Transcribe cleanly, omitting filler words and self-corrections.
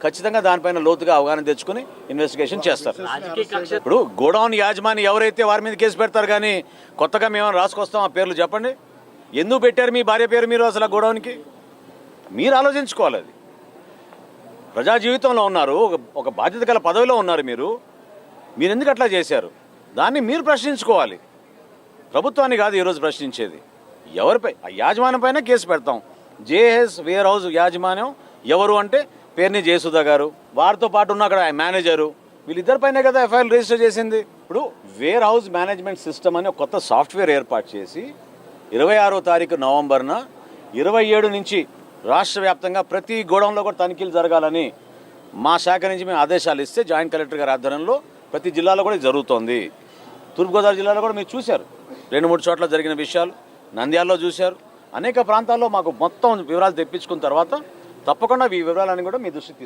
ఖచ్చితంగా దానిపైన లోతుగా అవగాహన తెచ్చుకుని ఇన్వెస్టిగేషన్ చేస్తారు. ఇప్పుడు గోడౌన్ యాజమాని ఎవరైతే వారి మీద కేసు పెడతారు, కానీ కొత్తగా మేము రాసుకొస్తాం ఆ పేర్లు చెప్పండి. ఎందుకు పెట్టారు మీ భార్య పేరు మీరు అసలు ఆ గోడౌన్కి? మీరు ఆలోచించుకోవాలి. అది ప్రజా జీవితంలో ఉన్నారు, ఒక బాధ్యత గల పదవిలో ఉన్నారు మీరు ఎందుకు అట్లా చేశారు? దాన్ని మీరు ప్రశ్నించుకోవాలి. ప్రభుత్వాన్ని కాదు ఈరోజు ప్రశ్నించేది. ఎవరిపై? ఆ యాజమాన్యం పైన కేసు పెడతాం. జేఎస్ వేర్ హౌస్ యాజమాన్యం ఎవరు అంటే పేరుని జయసుధా గారు, వారితో పాటు ఉన్న అక్కడ మేనేజరు, వీళ్ళిద్దరిపైనే కదా ఎఫ్ఐఆర్ రిజిస్టర్ చేసింది. ఇప్పుడు వేర్ హౌస్ మేనేజ్మెంట్ సిస్టమ్ అని ఒక కొత్త సాఫ్ట్వేర్ ఏర్పాటు చేసి 26వ తారీఖు నవంబర్న 27 నుంచి రాష్ట్ర వ్యాప్తంగా ప్రతి గోడౌన్లో కూడా తనిఖీలు జరగాలని మా శాఖ నుంచి మేము ఆదేశాలు ఇస్తే జాయింట్ కలెక్టర్ గారి ఆధ్వర్యంలో ప్రతి జిల్లాలో కూడా జరుగుతోంది. తూర్పుగోదావరి జిల్లాలో కూడా మీరు చూశారు, 2-3 చోట్ల జరిగిన విషయాలు. నంద్యాలలో చూశారు. అనేక ప్రాంతాల్లో మాకు మొత్తం వివరాలు తెప్పించుకున్న తర్వాత తప్పకుండా ఈ వివరాలన్నీ కూడా మీ దృష్టికి